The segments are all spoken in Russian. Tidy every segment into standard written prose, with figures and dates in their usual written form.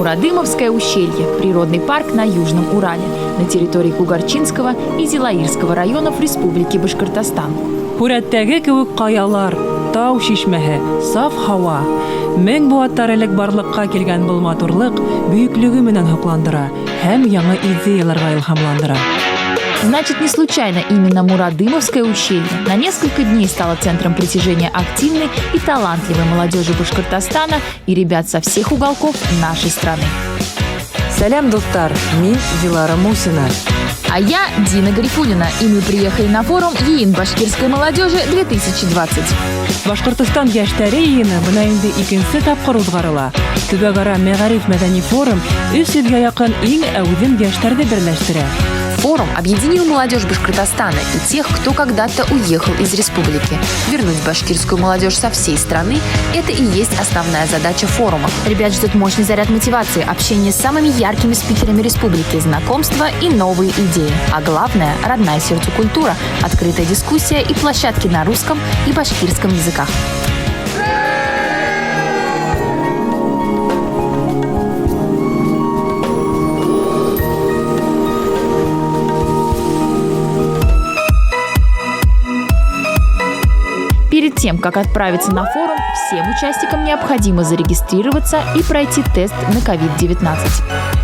Мурадымовское ущелье – природный парк на Южном Урале, на территории Кугарчинского и Зилаирского районов Республики Башкортостан. Хүрәттәге кеүек каялар, тау шишмәһе, саф һава. Мең буаттар элек барлыкка килгән был матурлык бөеклеге менән һокландыра һәм яңа идеяларга илһамландыра. Значит, не случайно именно Мурадымовское ущелье на несколько дней стало центром притяжения активной и талантливой молодежи Башкортостана и ребят со всех уголков нашей страны. Сәлам, достар, мин Дилара Мусина. А я Дина Гарифуллина, и мы приехали на форум ЕИН башкирской молодежи 2020. Башкортостан яшьтәре йыйыны бына инде икенче тапкыр узгарыла. Төбәгара мәгариф мәдәни форум 300-га якын иң әүдем яшьтәрне берләштерә. Форум объединил молодежь Башкортостана и тех, кто когда-то уехал из республики. Вернуть башкирскую молодежь со всей страны – это и есть основная задача форума. Ребят ждет мощный заряд мотивации, общение с самыми яркими спикерами республики, знакомства и новые идеи. А главное – родная сердцу культура, открытая дискуссия и площадки на русском и башкирском языках. Перед тем, как отправиться на форум, всем участникам необходимо зарегистрироваться и пройти тест на COVID-19.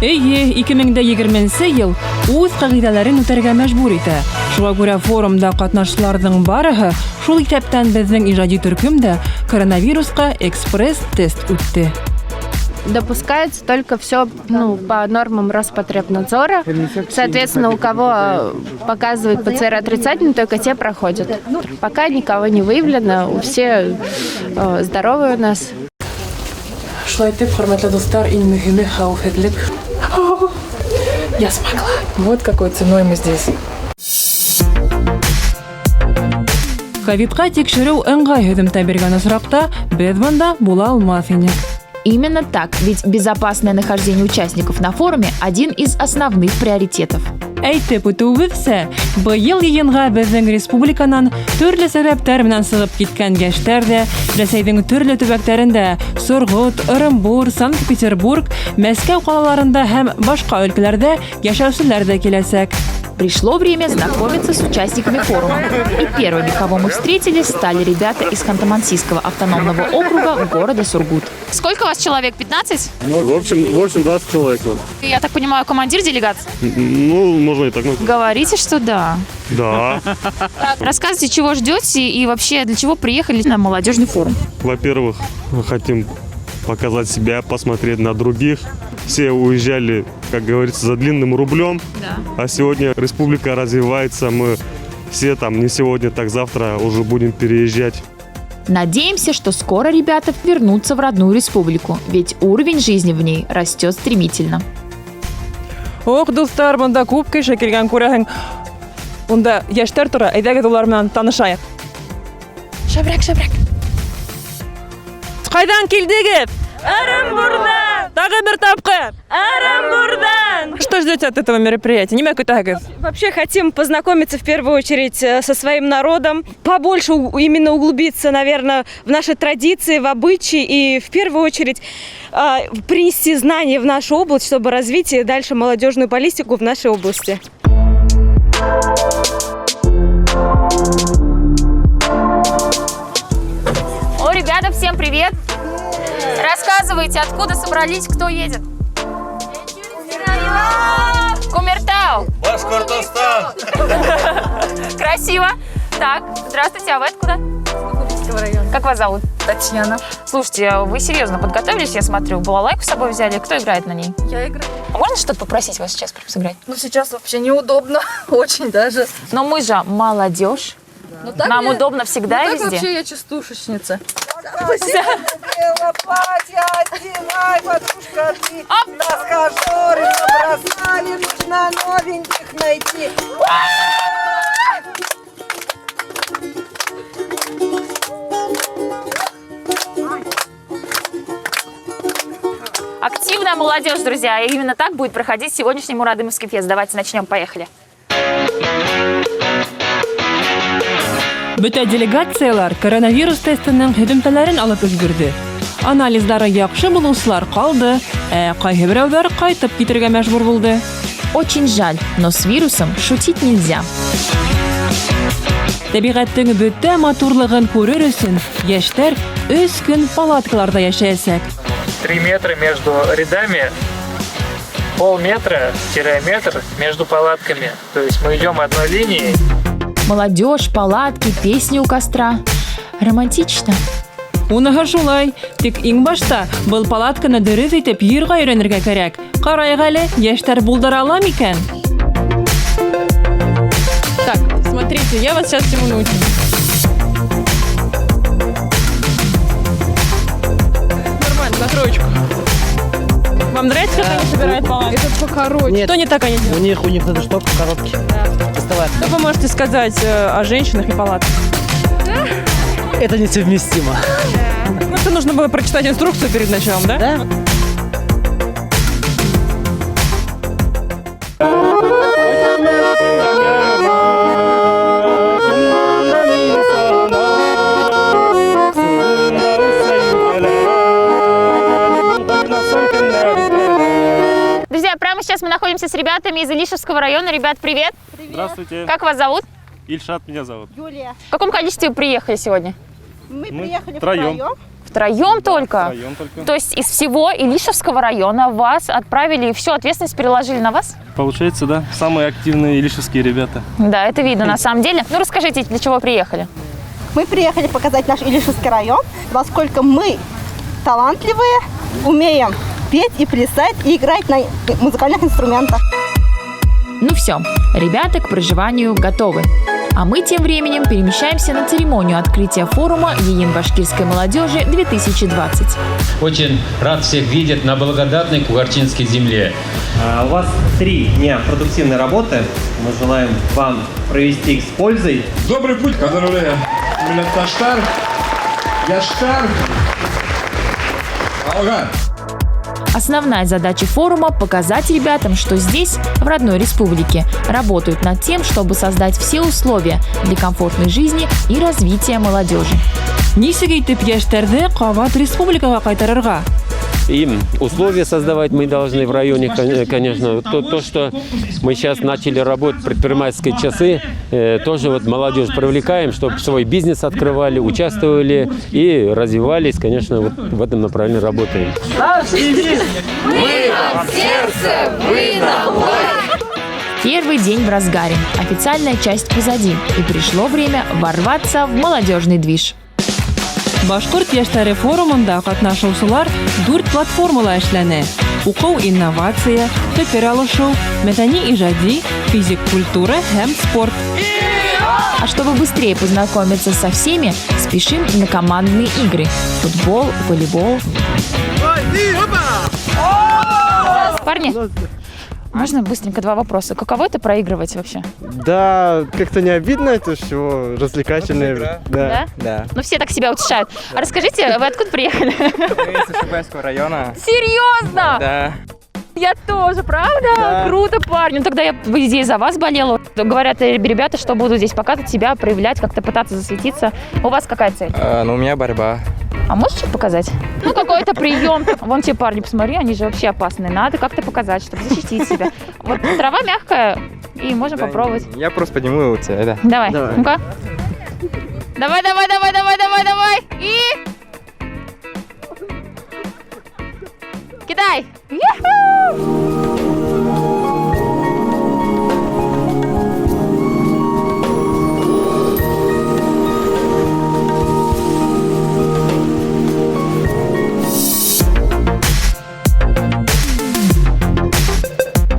Әйе, 2020 ел үз кагыйдәләрен үтәргә мәҗбүр итә. Шуңа күрә форумда катнашучыларның барыһы шул исәптән безнең иҗади төркемдә коронавируска экспресс-тест үтте. Допускается только все по нормам Роспотребнадзора. Соответственно, у кого показывает ПЦР отрицательный, только те проходят. Пока никого не выявлено, все здоровые у нас. Шулай итеп, хөрмәтле дуслар, иң мөһиме хәвефсезлек. Я смогла. Вот какой ценой мы здесь. Ковидка тикшерү ыңгай һөҗүмтә биргән осракта без монда була алмас идек. Именно так, ведь безопасное нахождение участников на форуме – один из основных приоритетов. Әйтеп үтүебезчә, быел йыйынга безнең республиканан төрле сәбәпләр белән сыгып киткән яшьтәр дә Рәсәйнең төрле төбәкләрендә Соргут, Оренбур, Санкт-Петербург, Мәскәү калаларында һәм башка өлкәләрдә яшәүчеләр дә киләсәк. Пришло время знакомиться с участниками форума. И первыми, кого мы встретили, стали ребята из Ханты-Мансийского автономного округа города Сургут. Сколько у вас человек? 15? В общем 20 человек. Я так понимаю, командир делегации? Ну, можно и так. Говорите, что да. Да. Рассказывайте, чего ждете и вообще для чего приехали на молодежный форум. Во-первых, мы хотим показать себя, посмотреть на других. Все уезжали, как говорится, за длинным рублем. Да. А сегодня республика развивается. Мы все там не сегодня, так завтра уже будем переезжать. Надеемся, что скоро ребята вернутся в родную республику, ведь уровень жизни в ней растет стремительно. Ох, дуслар, монда күп кеше килгән күрәһең. Монда яшьтәр тора, әйдәгез улар белән танышайык. Шәбрәк. Кайдан килдегез? Оренбургдан! Тагы бер тапкыр! Оренбургдан! Что ждете от этого мероприятия? Нимә көтәгез? Вообще хотим познакомиться в первую очередь со своим народом, побольше именно углубиться, наверное, в наши традиции, в обычаи и в первую очередь принести знания в нашу область, чтобы развить дальше молодежную политику в нашей области. О, ребята, всем привет! Рассказывайте, откуда собрались, кто едет? Кумертау! Башкортостан! Красиво! Так, здравствуйте, а вы откуда? Как вас зовут? Татьяна. Слушайте, вы серьезно подготовились, я смотрю, балалайку с собой взяли. Кто играет на ней? Я играю. А можно что-то попросить вас сейчас сыграть? Ну, сейчас вообще неудобно, очень даже. Но мы же молодежь. Ну, так Нам удобно всегда и так везде. вообще я частушечница. Платье одевай, подружка, ты нас кожоры набросали, нужно новеньких найти. Активная молодежь, друзья. И именно так будет проходить сегодняшний Мурадымовский фест. Давайте начнем, поехали. Бөтә делегациялар коронавирус тестының һөҗүмтәләрен алып өлгерде. Анализлары яхшы булучылар калды, Кайһы берәүләр кайтып китәргә мәҗбүр булды. Очень жаль, но с вирусом шутить нельзя. Табигатьнең бөтә матурлыгын күрер өчен яшьтәр 3 көн палаткаларда яшәячәк. 3 метра между рядами, полметра-метр между палатками. То есть мы идем одной линией. Молодежь, палатки, песни у костра. Романтично. Уныһы шулай. Тик иң башта был палатканы дөрес итеп йөргә өйрәнергә кирәк. Карайык әле, яшьтәр булдыра ала микән? Так, смотрите, я вас сейчас всему научу. Нормально, на троечку. Вам нравится, как они собирают палатки? Это покороче. Нет. Что не так они делают? У них надо штоп короткий. Да. Доставай. Что вы можете сказать о женщинах и палатках? Это несовместимо. Ну, это нужно было прочитать инструкцию перед началом, да? Да? Друзья, прямо сейчас мы находимся с ребятами из Илишевского района. Ребят, привет! Здравствуйте. Как вас зовут? Ильшат меня зовут. Юлия, В каком количестве вы приехали сегодня? мы приехали втроем. втроем. Втроем только? Втроем только. То есть из всего Илишевского района вас отправили, всю ответственность переложили на вас? Получается, да? Самые активные илишевские ребята. Да, это видно на самом деле. Ну, расскажите, для чего приехали? Мы приехали показать наш Илишевский район, насколько мы талантливые, умеем петь и плясать, и играть на музыкальных инструментах. Ну все, ребята к проживанию готовы. А мы тем временем перемещаемся на церемонию открытия форума ЕИН башкирской молодежи 2020. Очень рад всех видеть на благодатной Кугарчинской земле. У вас 3 дня продуктивной работы. Мы желаем вам провести их с пользой. Добрый путь, Казануле. Таштар, Яштар, Алган. Основная задача форума – показать ребятам, что здесь, в родной республике, работают над тем, чтобы создать все условия для комфортной жизни и развития молодежи. Нисек итеп яшьтәрне кабат республикага кайтарырга? Им условия создавать мы должны в районе, конечно. То, что мы сейчас начали работать, предпринимательские часы, тоже вот молодежь привлекаем, чтобы свой бизнес открывали, участвовали и развивались, конечно, вот в этом направлении работаем. Первый день в разгаре, официальная часть позади, и пришло время ворваться в молодежный движ. Башкорт яшьтәре форумында катнашучылар 4 платформала эшләнә. Уку, инновация, фикер алышу, мәдәни-иҗади, физик культура һәм спорт. А чтобы быстрее познакомиться со всеми, спешим на командные игры. Футбол, волейбол. Парни, можно быстренько 2 вопроса? Каково это проигрывать вообще? Да, как-то не обидно, это все развлекательное. Да? Да. Ну все так себя утешают. А расскажите, вы откуда приехали? Мы из Шибайского района. Серьезно? Да. Я тоже, правда? Да. Круто, парни. Ну тогда я, по идее, за вас болела. Говорят ребята, что будут здесь показывать себя, проявлять, как-то пытаться засветиться. У вас какая цель? Ну, у меня борьба. А можешь что-то показать? Ну, какой-то прием. Вон те парни, посмотри, они же вообще опасные. Надо как-то показать, чтобы защитить себя. Вот трава мягкая, и можем попробовать. Я просто подниму его у тебя, да. Давай, Давай. ну-ка. Давай. И... Кидай. Яху!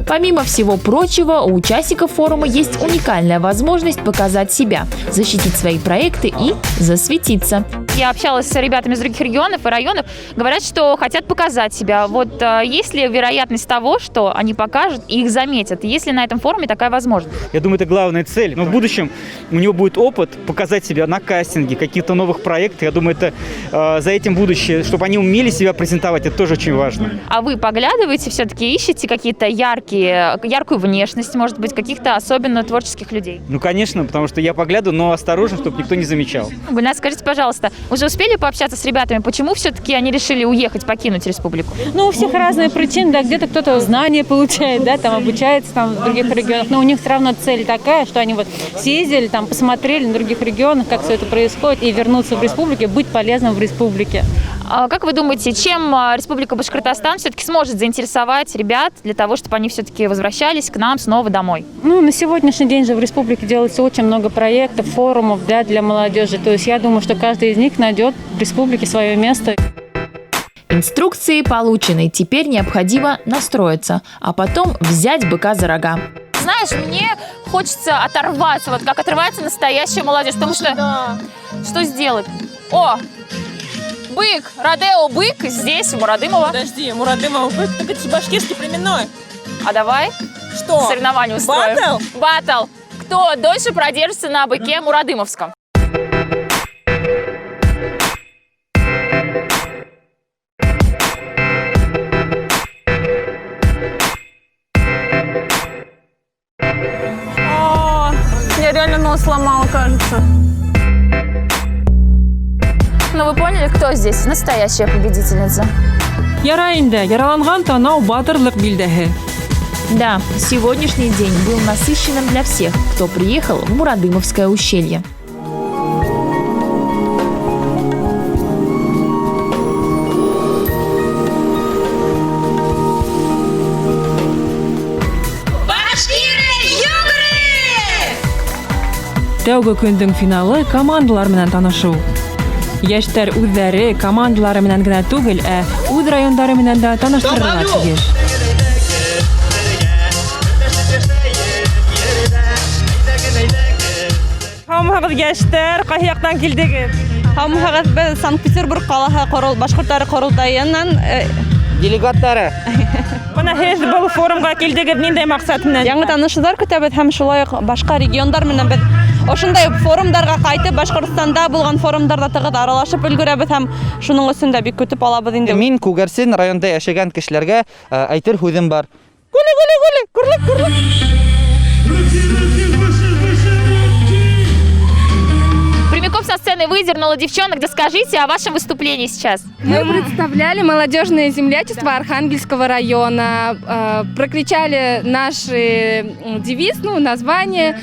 Помимо всего прочего, у участников форума есть уникальная возможность показать себя, защитить свои проекты и засветиться. Я общалась с ребятами из других регионов и районов, говорят, что хотят показать себя. Вот есть ли вероятность того, что они покажут и их заметят? Есть ли на этом форуме такая возможность? Я думаю, это главная цель. Но в будущем у него будет опыт показать себя на кастинге, каких-то новых проектах. Я думаю, это за этим будущее, чтобы они умели себя презентовать, это тоже очень важно. А вы поглядываете, все-таки ищете какие-то яркую внешность, может быть, каких-то особенно творческих людей? Ну, конечно, потому что я поглядываю, но осторожно, чтобы никто не замечал. Гульнас, скажите, пожалуйста, Уже успели пообщаться с ребятами? Почему все-таки они решили уехать, покинуть республику? Ну, у всех разные причины, да, где-то кто-то знания получает, да, там обучается там в других регионах, но у них все равно цель такая, что они вот съездили, там посмотрели на других регионах, как все это происходит, и вернуться в республике, быть полезным в республике. А как вы думаете, чем Республика Башкортостан все-таки сможет заинтересовать ребят для того, чтобы они все-таки возвращались к нам снова домой? Ну, на сегодняшний день же в республике делается очень много проектов, форумов, да, для молодежи. То есть я думаю, что каждый из них найдет в республике свое место. Инструкции получены, теперь необходимо настроиться, а потом взять быка за рога. Знаешь, мне хочется оторваться, вот как отрывается настоящая молодежь, потому что что сделать? О, бык, Родео бык здесь, у Мурадымова. Подожди, Мурадымов бык, так это же башкирский племенной. А давай Что? соревнование устроим. Баттл? Баттл. Кто дольше продержится на быке мурадымовском? Я реально нос сломала, кажется. Ну вы поняли, кто здесь настоящая победительница? Ярайында, яраланган танау батырлык билдәһе. Да, сегодняшний день был насыщенным для всех, кто приехал в Мурадымовское ущелье. Тәүге көндең финалы командалар менән танышу. Яшьтәр үзләре командалары менән генә түгел, үз райондары менән дә таныштырырга тиеш. Хамыгыз яшьтәр, кайсы яктан килдегез? Хамыгыз без Санкт-Петербург каласы башкортлары корылтайыннан Делегаттары. Менә һез бу форумга килдегез нинди максат менән? яңа танышулар көтәбез һәм шулай ук башка региондар менән без ошондай форумдарга кайтып Башкортстанда булган форумдарда тыгыз аралашып өлгерәбез һәм шуның өчен дә бик көтеп алабыз инде. Мин Күгәрсен районда яшәгән кешеләргә әйтер сүзем бар. Прямиком со сцены выдернула девчонок, да скажите о вашем выступлении сейчас. Мы представляли молодежное землячество Архангельского района, прокричали наш девиз, название,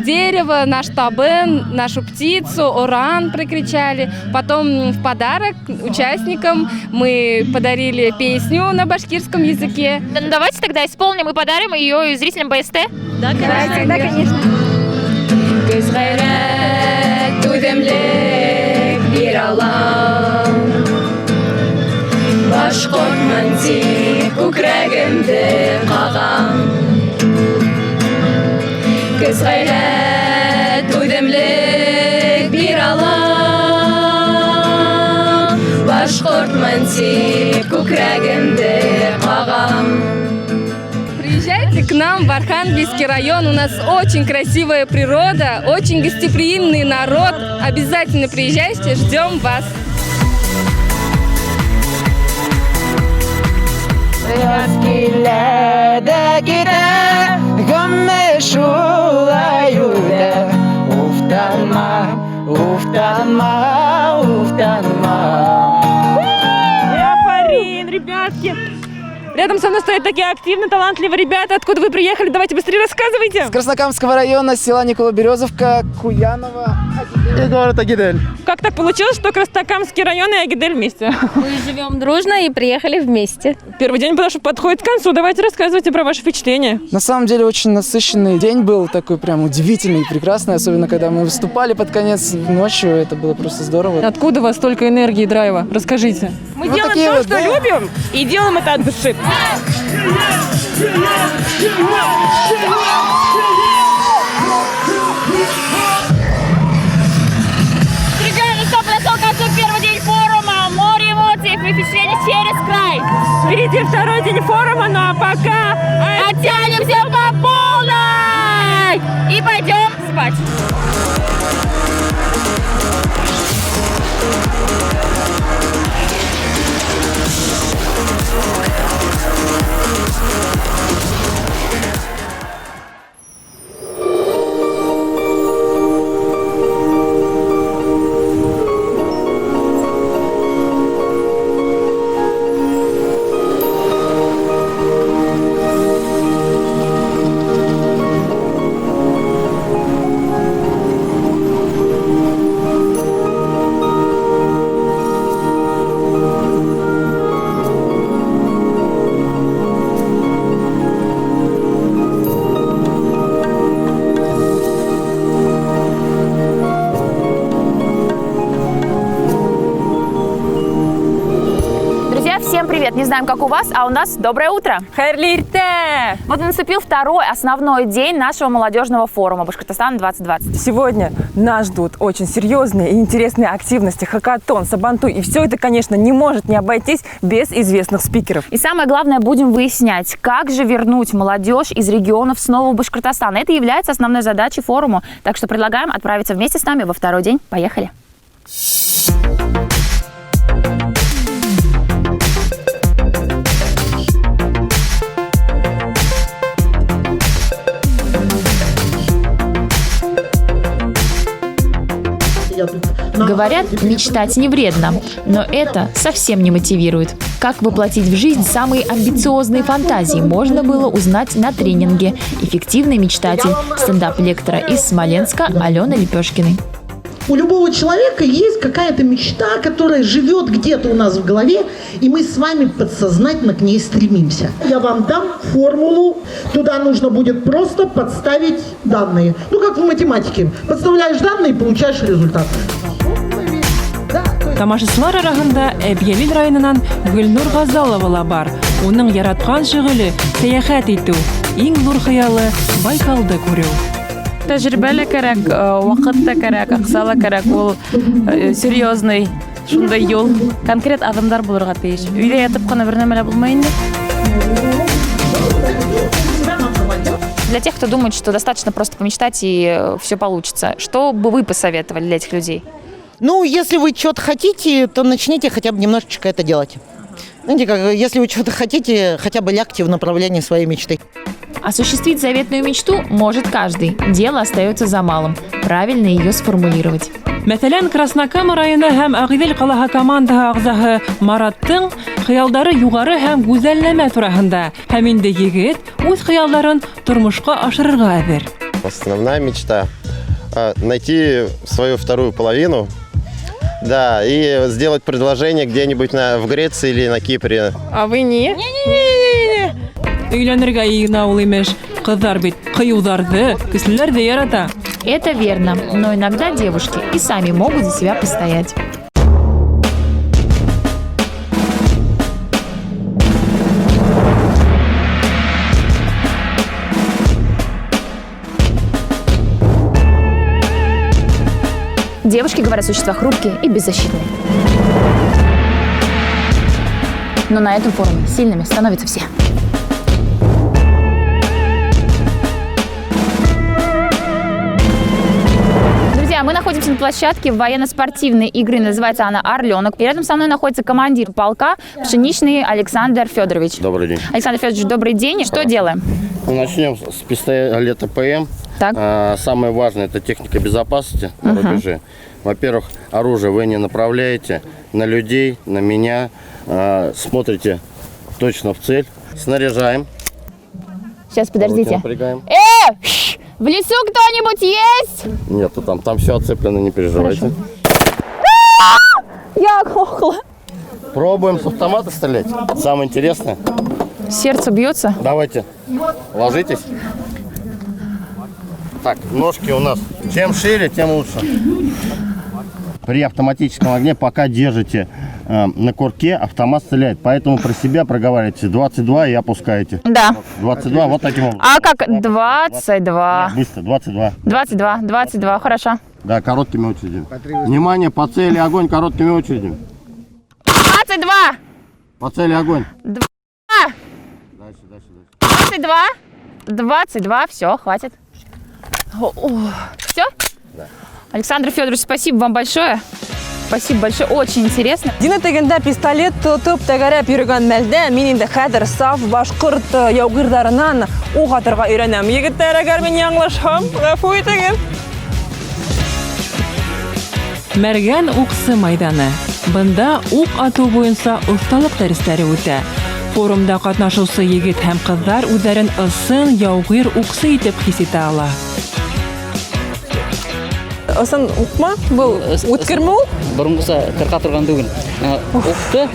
дерево, наш табен, нашу птицу, оран прокричали. Потом в подарок участникам мы подарили песню на башкирском языке. Ну, давайте тогда исполним и подарим ее зрителям БСТ. Да, конечно. Түземлек бир алам, башкортмын тик күкрәгемде кагам. Көз гайрәт түземлек бир алам, башкортмын тик күкрәгемде кагам. Приезжайте к нам в Архангельский район. У нас очень красивая природа, очень гостеприимный народ. Обязательно приезжайте, ждем вас. Фарин, ребятки! Рядом со мной стоят такие активные, талантливые ребята. Откуда вы приехали? Давайте быстрее рассказывайте. С Краснокамского района, села Никола-Березовка, Куянова и город Агидель. Как так получилось, что Краснокамский район и Агидель вместе? Мы живем дружно и приехали вместе. Первый день подходит к концу. Давайте рассказывайте про ваши впечатления. На самом деле очень насыщенный день был, такой прям удивительный и прекрасный, особенно когда мы выступали под конец ночью, это было просто здорово. Откуда у вас столько энергии и драйва? Расскажите. Мы делаем то, что любим, и делаем это от души. Друзья, ну что, подошел к концу первый день форума. Море эмоций, впечатлений через край. Впереди второй день форума, ну а пока оттянемся по полной и пойдем спать. ребят, не знаем, как у вас, а у нас доброе утро. Вот и наступил второй основной день нашего молодежного форума Башкортостан 2020. Сегодня нас ждут очень серьезные и интересные активности, хакатон, сабантуй. И все это, конечно, не может не обойтись без известных спикеров. И самое главное, будем выяснять, как же вернуть молодежь из регионов снова в Башкортостан. Это является основной задачей форума. Так что предлагаем отправиться вместе с нами во второй день. Поехали! Говорят, мечтать не вредно, но это совсем не мотивирует. Как воплотить в жизнь самые амбициозные фантазии, можно было узнать на тренинге «Эффективный мечтатель» стендап-лектора из Смоленска Алены Лепешкиной. У любого человека есть какая-то мечта, которая живет где-то у нас в голове, и мы с вами подсознательно к ней стремимся. Я вам дам формулу, туда нужно будет просто подставить данные. Ну, как в математике. Подставляешь данные и получаешь результат. Тамашачылар арасында Әбйәлил районынан Гөлнур Газалова ла бар. Уның яраткан шөгыле сәяхәт итү, иң зур хыялы Байкалды күрү. Тәҗрибә лә кирәк, вакыт та кирәк, акча ла кирәк. Ул серьезный шундай юл, конкрет адымдар булырга тиеш. Өйдә ятып кына бер нәмә булмый инде. Для тех, кто думает, что достаточно просто помечтать и все получится, что бы вы посоветовали для этих людей? Ну, если вы что-то хотите, то начните хотя бы немножечко это делать. Знаете, как, если вы что-то хотите, хотя бы лягте в направлении своей мечты. Осуществить заветную мечту может каждый. Дело остается за малым. Правильно ее сформулировать. Мәсәлән, Краснокама районы һәм Агыйдел ҡалаһы командаһы ағзаһы Мараттың хыялдары югары һәм гүзәлләмә тураһында. Һәм инде егет үз хыялларын тормошка ашырырга әзер. Основная мечта найти свою вторую половину. Да, и сделать предложение где-нибудь в Греции или на Кипре. А вы не? Не. Өйләнергә игъна ул имеш. Кызлар бит кыюларны, кешеләр дә ярата. Это верно, но иногда девушки и сами могут за себя постоять. Девушки, говорят, существа хрупкие и беззащитные. Но на этом форуме сильными становятся все. Друзья, мы находимся на площадке военно-спортивной игры, называется она «Орленок». И рядом со мной находится командир полка Пшеничный Александр Федорович. Добрый день. Александр Федорович, добрый день. И что делаем? Начнем с пистолета ПМ. Самое важное – это техника безопасности на рубеже. Во-первых, оружие вы не направляете на людей, на меня. Смотрите точно в цель. Снаряжаем. Сейчас, подождите. Напрягаем. В лесу кто-нибудь есть? Нету там все отцеплено, не переживайте. Я охла. Пробуем с автомата стрелять. Самое интересное. Сердце бьется. Давайте, ложитесь. Так, ножки у нас чем шире, тем лучше. При автоматическом огне пока держите на курке, автомат стреляет. Поэтому про себя проговаривайте 22 и опускаете. Да. 22, вот таким образом. А как 22? Нет, быстро, 22. 22, хорошо. Да, короткими очередями. Внимание, по цели огонь короткими очередями. 22! По цели огонь. 2! Дальше. 22, все, хватит. Все? Да. Александр Федорович, спасибо вам большое. Спасибо большое, очень интересно. Дина тегендә пистолет тотып тәгәрәп йөргән мәлдә мин инде хәзер саф башкорт яугырларынан ук атырга өйрәнәм. Егетләр, әгәр мин яңлышһам, гафу итегез. Мәргән уксы майданы. Бында ук ату буенча осталык дәресләре үтә. Форумда катнашучы егет һәм кызлар үзләрен ысын яугыр уксы итеп хис итә ала. Ысын укма бу үткерме ул? Бұрынғыса қырқа тұрған түгіл. Уқты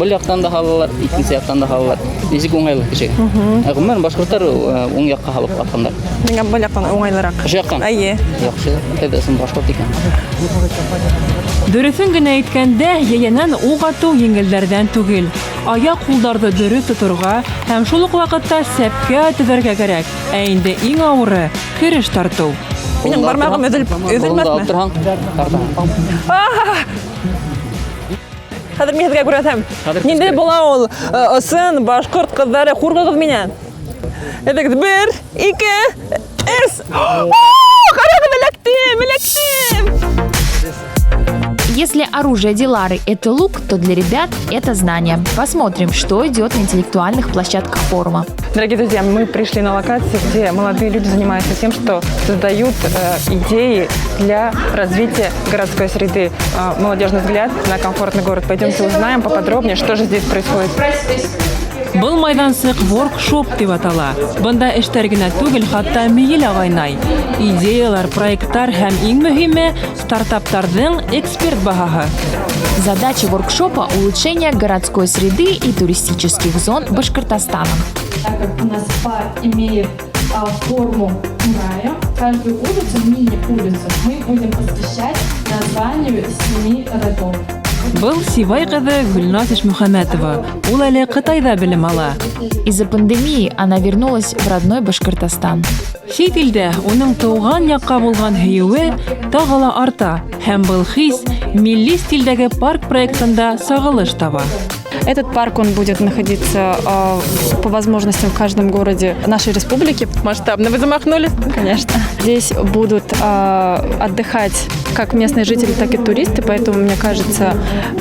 бұл яқтан да қалалар, икінсі яқтан да қалалар. Несік оңайлы кеше. Мен башқұрттар оң яққа қалып атқандар. Мен бұл яқтан оңайлырақ. Қыш яқтан? Әйе. Яқшы, әдесін башқұрт екен. Дөресен генә әйткәндә, яянан ук ату еңелләрдән түгел. аяк-кулларны дөрес тоторга һәм шул ук вакытта сәпкә төбәргә кирәк. Ә инде иң авыры кереш тарту. Минем бармагым өзелмәсме? Хәзер мин һезгә күрәсәм. Нинди була ул ысын башкорт кызлары хургыгыз миннән. Эдик 1, 2, 3. Если оружие Дилары – это лук, то для ребят это знание. Посмотрим, что идет на интеллектуальных площадках форума. Дорогие друзья, мы пришли на локацию, где молодые люди занимаются тем, что создают идеи для развития городской среды. Молодежный взгляд на комфортный город. Пойдемте узнаем поподробнее, что же здесь происходит. Был майдансык воркшоп дип атала. Бында эштәр генә түгел, хатта миел агайнай. Идеялар, проекттар һәм иң мөһиме стартаптарның эксперт баһаһы. Задача воркшопа – улучшение городской среды и туристических зон Башкортостана. Так как у нас парк имеет форму рая, каждую улицу, мини-улицу, мы будем посвящать названию 7 родов. Был Сивай кызы Гульназ Ишмөхәмәтова. Ул әле Кытайда белем ала. Из-за пандемии она вернулась в родной Башкортостан. Чит илдә уның туган якка булган һөюе тагы ла арта. Һәм был хис милли стильдәге парк проектында сагылыш таба. Этот парк, он будет находиться по возможностям в каждом городе нашей республики. Масштабно вы замахнулись? Конечно. Здесь будут отдыхать как местные жители, так и туристы, поэтому, мне кажется,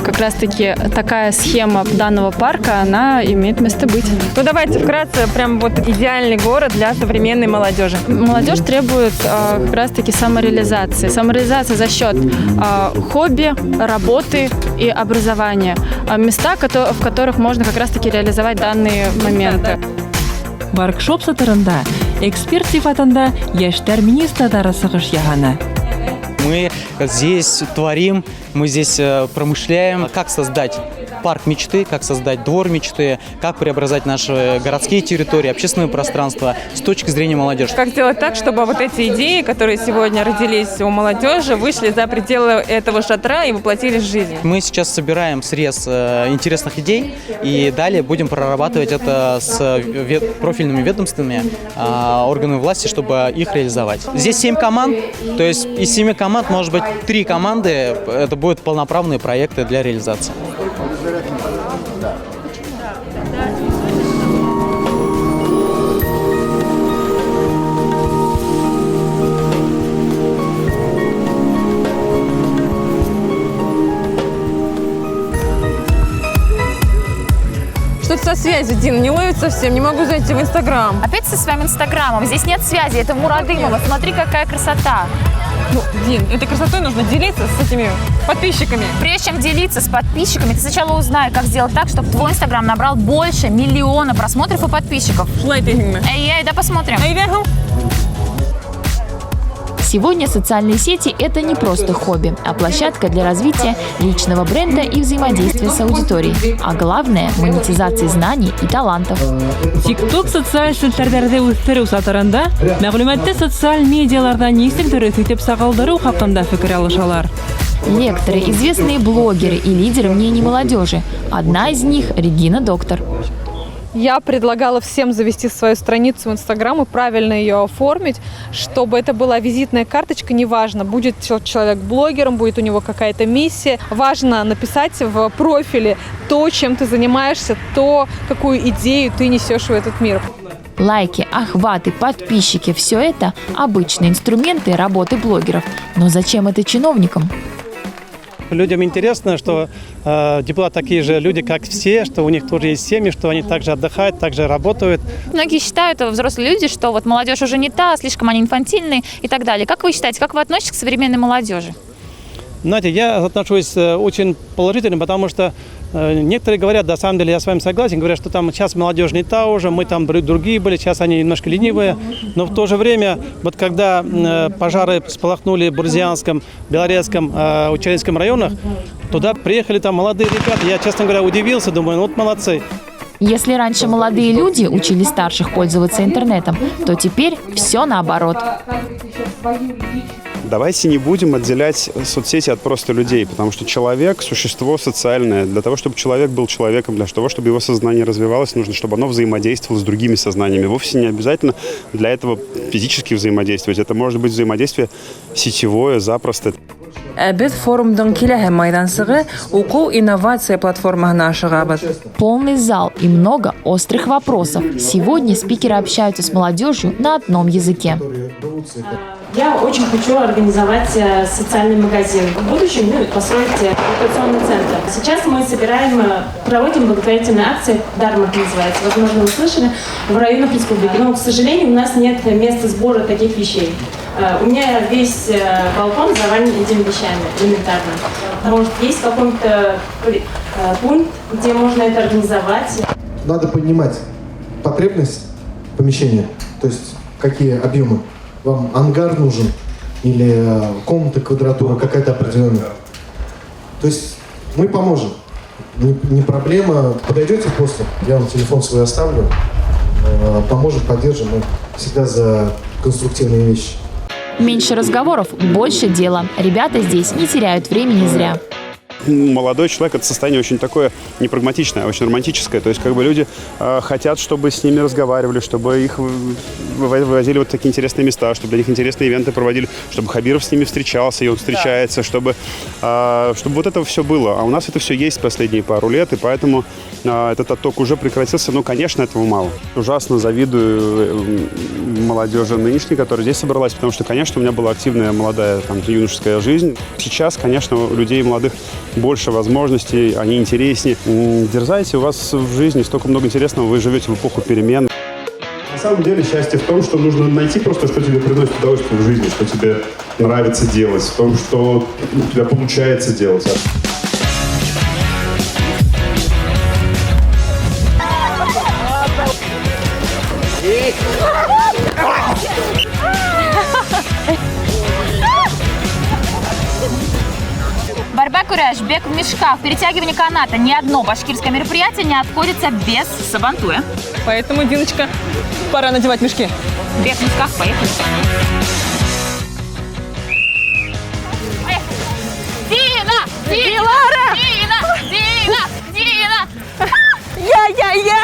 как раз-таки такая схема данного парка, она имеет место быть. Ну давайте вкратце, прям вот идеальный город для современной молодежи. Молодежь требует как раз-таки самореализации. Самореализация за счет хобби, работы и образования. Места, в которых можно как раз-таки реализовать данные моменты. Воркшоп сатырында эксперт сифатында яшьтәр министрлары сыгыш яһаны. Мы здесь творим, мы здесь промышляем, как создать парк мечты, как создать двор мечты, как преобразовать наши городские территории, общественное пространство с точки зрения молодежи. Как сделать так, чтобы вот эти идеи, которые сегодня родились у молодежи, вышли за пределы этого шатра и воплотились в жизнь? Мы сейчас собираем срез интересных идей и далее будем прорабатывать это с профильными ведомствами, органами власти, чтобы их реализовать. Здесь 7 команд, то есть из 7 команд, может быть, 3 команды, это будут полноправные проекты для реализации. Что-то со связью, Дин, не ловит совсем, не могу зайти в Инстаграм. Опять со своим Инстаграмом. Здесь нет связи, это Мурадымова. Смотри, какая красота. Ну, Дин, этой красотой нужно делиться с этими подписчиками. Прежде чем делиться с подписчиками, ты сначала узнай, как сделать так, чтобы твой Инстаграм набрал больше 1 миллиона просмотров и подписчиков. Эй, да посмотрим. Сегодня социальные сети – это не просто хобби, а площадка для развития личного бренда и взаимодействия с аудиторией. А главное – монетизации знаний и талантов. TikTok социаль селтәрдәрдә үстерү сатырында мәгълүматты социаль медиаларда нисек дөрес итеп сагалдыру хакында фикер алышалар. Лекторы, известные блогеры и лидеры мнений молодежи. Одна из них – Регина Доктор. Я предлагала всем завести свою страницу в Инстаграм и правильно ее оформить, чтобы это была визитная карточка, неважно, будет человек блогером, будет у него какая-то миссия. Важно написать в профиле то, чем ты занимаешься, то, какую идею ты несешь в этот мир. Лайки, охваты, подписчики – все это обычные инструменты работы блогеров. Но зачем это чиновникам? Людям интересно, что депутаты такие же люди, как все, что у них тоже есть семьи, что они также отдыхают, также работают. Многие считают, взрослые люди, что вот молодежь уже не та, слишком они инфантильные и так далее. Как вы считаете, как вы относитесь к современной молодежи? Знаете, я отношусь очень положительно, потому что некоторые говорят, на самом деле я с вами согласен, говорят, что там сейчас молодежь не та уже, мы там другие были, сейчас они немножко ленивые. Но в то же время, вот когда пожары сполохнули в Бурзианском, Белорецком, Учаринском районах, туда приехали там молодые ребята. Я, честно говоря, удивился, думаю, ну вот молодцы. Если раньше молодые люди учили старших пользоваться интернетом, то теперь все наоборот. давайте не будем отделять соцсети от просто людей, потому что человек – существо социальное. Для того, чтобы человек был человеком, для того, чтобы его сознание развивалось, нужно, чтобы оно взаимодействовало с другими сознаниями. Вовсе не обязательно для этого физически взаимодействовать. Это может быть взаимодействие сетевое, запросто. Біз форумдың келесі майдансығы оқу инновация платформасына ашығабыз. Полный зал и много острых вопросов. Сегодня спикеры общаются с молодежью на одном языке. Я очень хочу организовать социальный магазин. В будущем построить рекреационный центр. Сейчас мы проводим благотворительные акции, Дармак называется, возможно, вы слышали, в районах республики. Но, к сожалению, у нас нет места сбора таких вещей. У меня весь балкон завален этими вещами, элементарно. Может, есть какой-то пункт, где можно это организовать? Надо понимать потребность помещения, то есть какие объемы. Вам ангар нужен или комната, квадратура какая-то определенная. То есть мы поможем. Не проблема. Подойдете после, я вам телефон свой оставлю. Поможем, поддержим. Мы всегда за конструктивные вещи. Меньше разговоров, больше дела. Ребята здесь не теряют времени зря. Молодой человек – это состояние очень такое непрагматичное, очень романтическое. То есть как бы люди хотят, чтобы с ними разговаривали, чтобы их вывозили вот такие интересные места, чтобы для них интересные ивенты проводили, чтобы Хабиров с ними встречался, и он встречается, чтобы вот это все было. А у нас это все есть последние пару лет, и поэтому этот отток уже прекратился. Но, конечно, этого мало. Ужасно завидую молодежи нынешней, которая здесь собралась, потому что, конечно, у меня была активная молодая юношеская жизнь. Сейчас, конечно, у людей молодых больше возможностей, они интереснее. Дерзайте, у вас в жизни столько много интересного, вы живете в эпоху перемен. На самом деле счастье в том, что нужно найти просто, что тебе приносит удовольствие в жизни, что тебе нравится делать, в том, что у тебя получается делать. Борьба, кураж, бег в мешках, перетягивание каната. Ни одно башкирское мероприятие не обходится без сабантуя. Поэтому, Диночка, пора надевать мешки. Бег в мешках, поехали. Дина! Дилара! Дина! Я!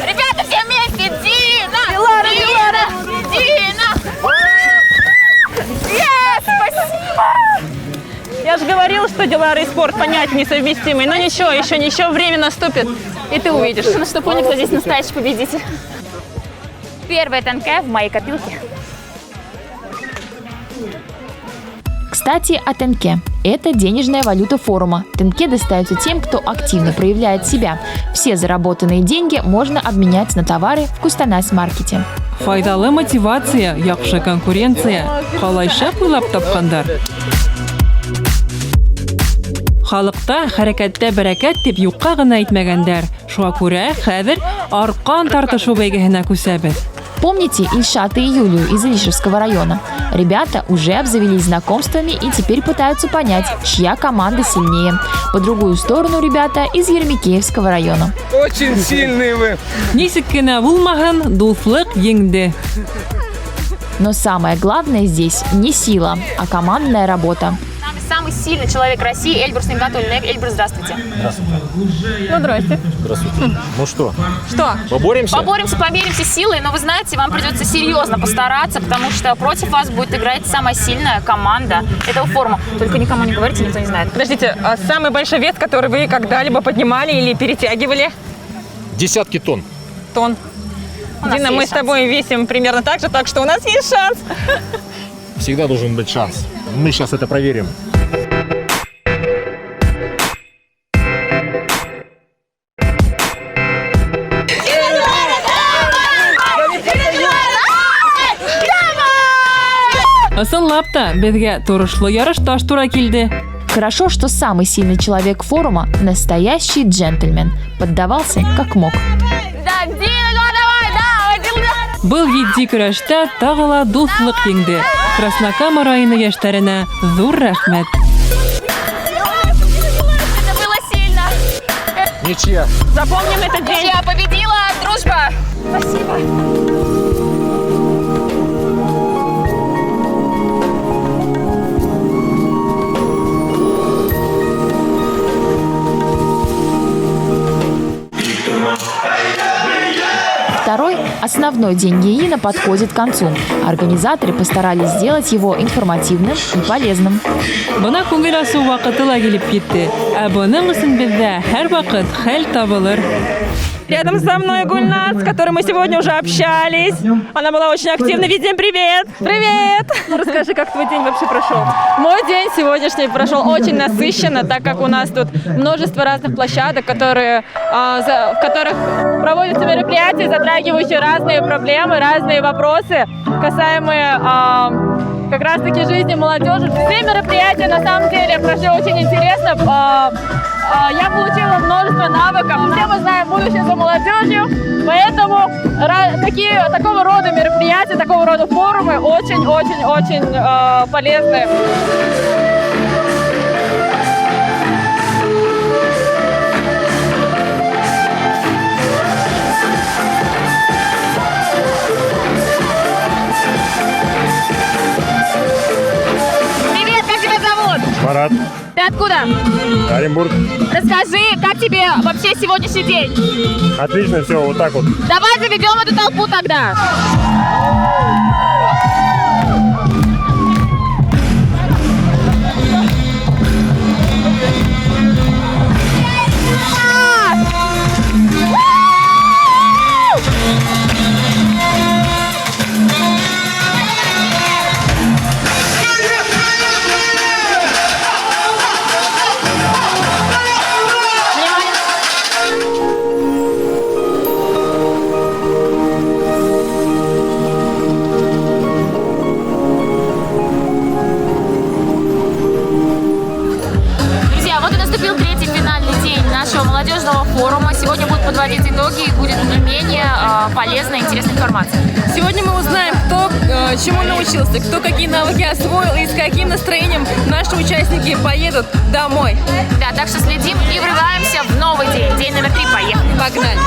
Ребята, все вместе! Дина! Дилара! Дина! Спасибо! Я же говорила, что Дилара и спорт понятия несовместимые. Но ничего, еще время наступит, и ты увидишь. Ну что, понял, кто здесь настоящий победитель. Первая тенке в моей копилке. Кстати, о тенке. Это денежная валюта форума. Тенке достаются тем, кто активно проявляет себя. Все заработанные деньги можно обменять на товары в Кустанайс-маркете. Файдалы мотивация, яхшы конкуренция. Қалайша куйлап тапкандар. Халыкта хәрәкәттә бәрәкәт дип юкка гына әйтмәгәннәр. Шуңа күрә хәзер аркан тартышу бәйгеһенә күсәбез. Помните Ильшата и Юлию из Илишевского района? Ребята уже обзавелись знакомствами и теперь пытаются понять, чья команда сильнее. По другую сторону ребята из Еремикеевского района. Очень сильные вы! Нисек кенә булмаган, дуслык еңде. Но самое главное здесь не сила, а командная работа. Самый сильный человек России Эльбрус Нингатуллин. Эльбрус, здравствуйте. Здравствуйте. Ну, здрасте. Здравствуйте. Ну что? Что? Поборемся? Померимся силой, но вы знаете, вам придется серьезно постараться, потому что против вас будет играть самая сильная команда этого форума. Только никому не говорите, никто не знает. Подождите, а самый большой вес, который вы когда-либо поднимали или перетягивали? Десятки тонн. Тонн. Дина, мы с тобой весим примерно так же, так что у нас есть шанс. Всегда должен быть шанс. Мы сейчас это проверим. Ысынлап та, безгә турышлы ярышташ тура килде. Хорошо, что самый сильный человек форума – настоящий джентльмен. Поддавался как мог. Был едди көрәштә тагы ла дуслык еңде. Краснокама районы яшьләренә зур рәхмәт. Это было сильно. Ничья. Запомним этот день. Я победила, дружба. Спасибо. Основной день ЕИНа подходит к концу. Организаторы постарались сделать его информативным и полезным. Бына күңел асу вакыты ла килеп китте. Ә буның өчен бездә һәр вакыт хәл табылыр. Рядом со мной Гульнас, с которой мы сегодня уже общались. Она была очень активна. Витя, привет! Привет! Расскажи, как твой день вообще прошел? Мой день сегодняшний прошел очень насыщенно, так как у нас тут множество разных площадок, в которых проводятся мероприятия, затрагивающие разные проблемы, разные вопросы, касаемые как раз-таки жизни молодежи. Все мероприятия на самом деле прошли очень интересно. Я получила множество навыков. Все мы знаем будущее за молодежью, поэтому такого рода мероприятия, такого рода форумы очень-очень-очень полезны. Привет, как тебя зовут? Марат. Ты откуда? Оренбург. Расскажи, как тебе вообще сегодняшний день? Отлично, все, вот так вот. Давай заведем эту толпу тогда. молодежного форума. Сегодня будут подводить итоги и будет не менее полезная и интересная информация. Сегодня мы узнаем, кто чему научился, кто какие навыки освоил и с каким настроением наши участники поедут домой. Да, так что следим и врываемся в новый день. День номер 3. Поехали. Погнали.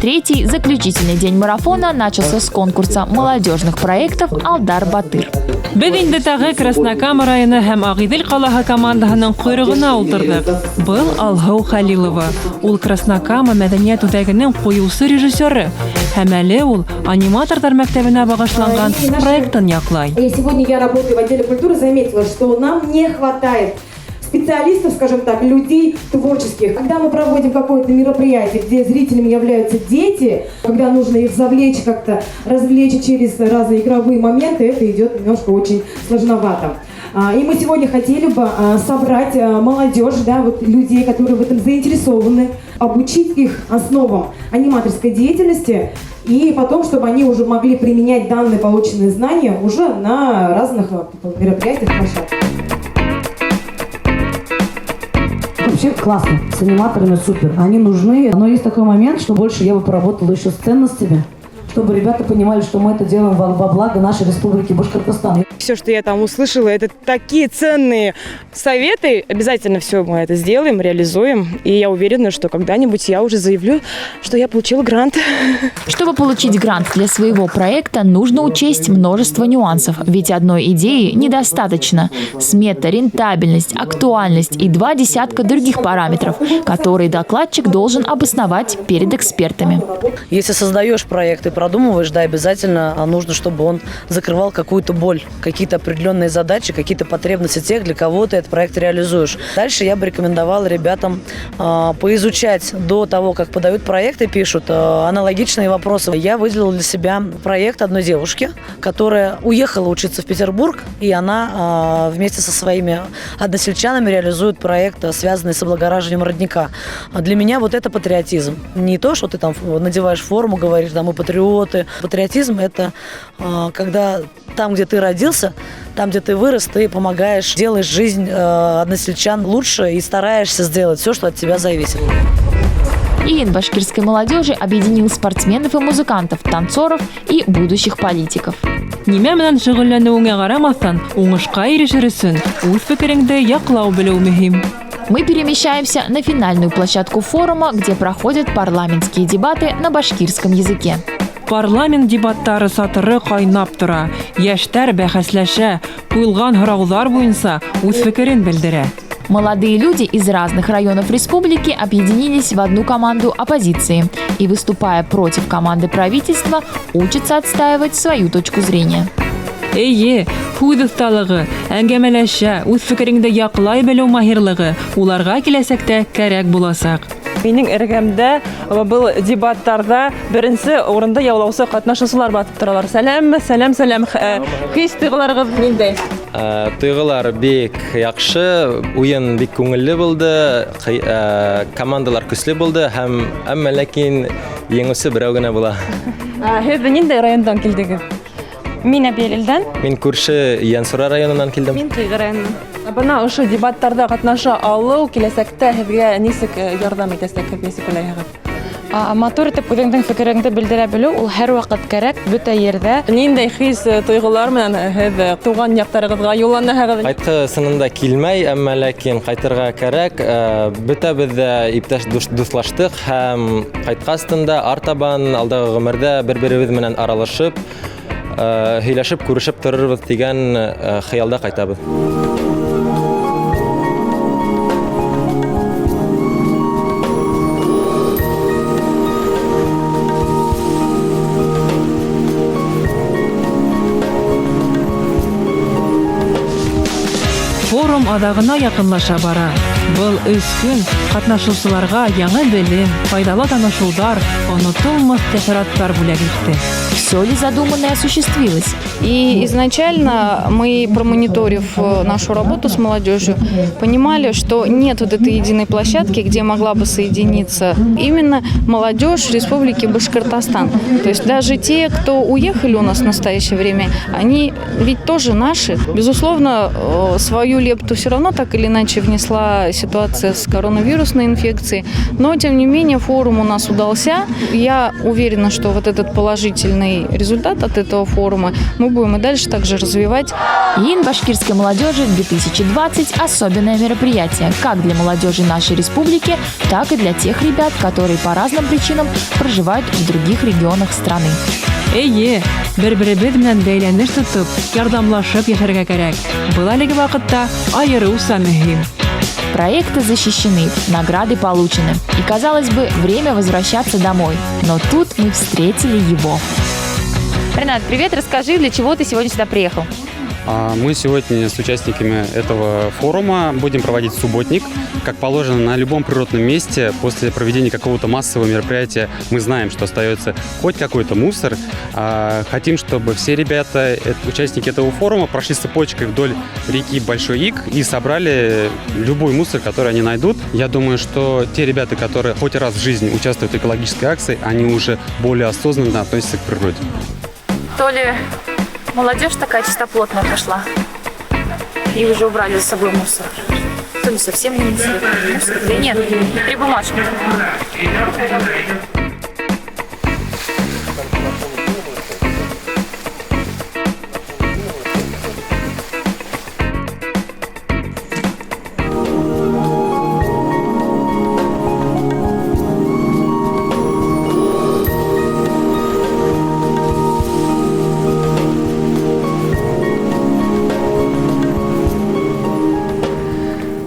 Третий, заключительный день марафона начался с конкурса молодежных проектов «Алдар Батыр». Без инде тагы Краснокама районы һәм Агыйдел калаһы командаһының койрыгына ултырдык. Был Алгау Халилова. Ул Краснокама мәдәният үзәгенең куюсы режиссеры. Һәм әле ул аниматорлар мәктәбенә багышланган проектын яклай. Сегодня я работаю в отделе культуры, заметила, что нам не хватает специалистов, скажем так, людей творческих. Когда мы проводим какое-то мероприятие, где зрителями являются дети, когда нужно их завлечь, как-то развлечь через разные игровые моменты, это идет немножко очень сложновато. И мы сегодня хотели бы собрать молодежь, да, вот людей, которые в этом заинтересованы, обучить их основам аниматорской деятельности, и потом, чтобы они уже могли применять данные полученные знания уже на разных мероприятиях, площадках. Вообще классно, с аниматорами супер, они нужны, но есть такой момент, что больше я бы поработала еще с ценностями, чтобы ребята понимали, что мы это делаем во благо нашей республики Башкортостан. Все, что я там услышала, это такие ценные советы. Обязательно все мы это сделаем, реализуем. И я уверена, что когда-нибудь я уже заявлю, что я получила грант. Чтобы получить грант для своего проекта, нужно учесть множество нюансов. Ведь одной идеи недостаточно. Смета, рентабельность, актуальность и 20 других параметров, которые докладчик должен обосновать перед экспертами. Если создаешь проект и продумываешь, да, обязательно нужно, чтобы он закрывал какую-то боль, какие-то определенные задачи, какие-то потребности тех, для кого ты этот проект реализуешь. Дальше я бы рекомендовала ребятам поизучать до того, как подают проекты, пишут аналогичные вопросы. Я выделила для себя проект одной девушки, которая уехала учиться в Петербург, и она вместе со своими односельчанами реализует проект, связанный с облагораживанием родника. Для меня вот это патриотизм. Не то, что ты там надеваешь форму, говоришь, да, мы патриоты. Патриотизм – это когда там, где ты родился, там, где ты вырос, ты помогаешь, делаешь жизнь односельчан лучше и стараешься сделать все, что от тебя зависит. ИИН башкирской молодежи объединил спортсменов и музыкантов, танцоров и будущих политиков. Нимә менән шөгыльләнүеңә карамастан, уңышка ирешер өчен үз фикереңде яклау белү мөһим. Мы перемещаемся на финальную площадку форума, где проходят парламентские дебаты на башкирском языке. Парламент дебаттары сатыры кайнап тора. Яшьтәр бәхәсләшә, куелган һораулар буенча үз фикерен белдерә. Молодые люди из разных районов республики объединились в одну команду оппозиции. и, выступая против команды правительства, учатся отстаивать свою точку зрения. Эйе, һүҙ оҫталығы, әңгәмәләшә, үҙ фекереңде яҡлай белеү маһирлығы уларға киләсәктә кәрәк буласаҡ. Минең эргәмдә был дебаттарда беренсе урында яулаусы катнашучылар батып торалар. Сәләмме, сәләм. Хис-тойғыларығыҙ ниндәй? Тойғылар бик яҡшы, уйын бик күңелле булды, командалар көслө булды һәм әммә ләкин еңеүсе берәү генә була. Һеҙ ниндәй райондан килдегеҙ? Мин Әбйәлилдән. Мин күрше Янсура районынан килдем. Мин Тойғы районынан. Бына ошо дебаттарда катнаша алыу киләсәктә һеҙгә нисек ярдәм итәсәк, нисек уйлайһығыҙ? Матур итеп үҙеңдең фекереңде белдерә белү ул һәр ваҡыт кәрәк бөтә ерҙә. Ниндәй хис, тойғолар менән һеҙ тыуған яҡтарығыҙға юлланаһығыҙ? Ҡайтҡы сынында килмәй, әммә ләкин ҡайтырға кәрәк. Бөтәбеҙ ҙә иптәш дуҫлаштыҡ һәм ҡайтҡастында артабан алдағы ғүмерҙә бер-беребеҙ менән аралашып, һөйләшеп, күрешеп торорбоҙ дигән хыялда ҡайтабыҙ. Форум аҙағына яҡынлаша бара. Был 3 көн ҡатнашыусыларға яңы белем, файдалы танышыуҙар, онотолмаҫ тәьҫораттар бүләк итте. Все ли задуманное осуществилось? И изначально мы, промониторив нашу работу с молодежью, понимали, что нет вот этой единой площадки, где могла бы соединиться именно молодежь Республики Башкортостан. То есть даже те, кто уехали у нас в настоящее время, они ведь тоже наши. Безусловно, свою лепту все равно так или иначе внесла ситуация с коронавирусной инфекцией, но тем не менее форум у нас удался. Я уверена, что вот этот положительный результат от этого форума мы будем и дальше также развивать. День башкирской молодежи 2020 – особенное мероприятие как для молодежи нашей республики, так и для тех ребят, которые по разным причинам проживают в других регионах страны. Эйе, бер-беребеҙ менән бәйләнеш тотоп, ярдәмлашып йәшәргә кәрәк. Был әлеге ваҡытта айырыуса мөһим. Проекты защищены, награды получены. И, казалось бы, время возвращаться домой. Но тут мы встретили его. Ренат, привет, расскажи, для чего ты сегодня сюда приехал? Мы сегодня с участниками этого форума будем проводить субботник. Как положено, на любом природном месте после проведения какого-то массового мероприятия мы знаем, что остается хоть какой-то мусор. Хотим, чтобы все ребята, участники этого форума, прошли цепочкой вдоль реки Большой Ик и собрали любой мусор, который они найдут. Я думаю, что те ребята, которые хоть раз в жизни участвуют в экологической акции, они уже более осознанно относятся к природе. То ли молодежь такая чистоплотная пошла и уже убрали за собой мусор, то ли совсем не несли мусор. Да нет, три бумажки.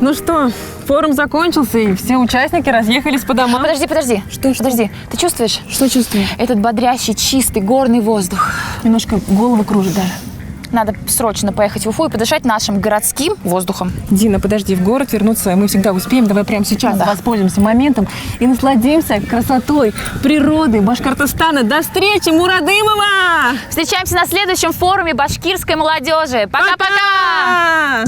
Ну что, форум закончился, и все участники разъехались по домам. Подожди. Что? Подожди. Ты чувствуешь? Что чувствую? Этот бодрящий, чистый, горный воздух. Немножко голову кружит даже. Надо срочно поехать в Уфу и подышать нашим городским воздухом. Дина, подожди, в город вернуться мы всегда успеем. Давай прямо сейчас воспользуемся моментом и насладимся красотой природы Башкортостана. До встречи, Мурадымова! Встречаемся на следующем форуме башкирской молодежи. Пока-пока!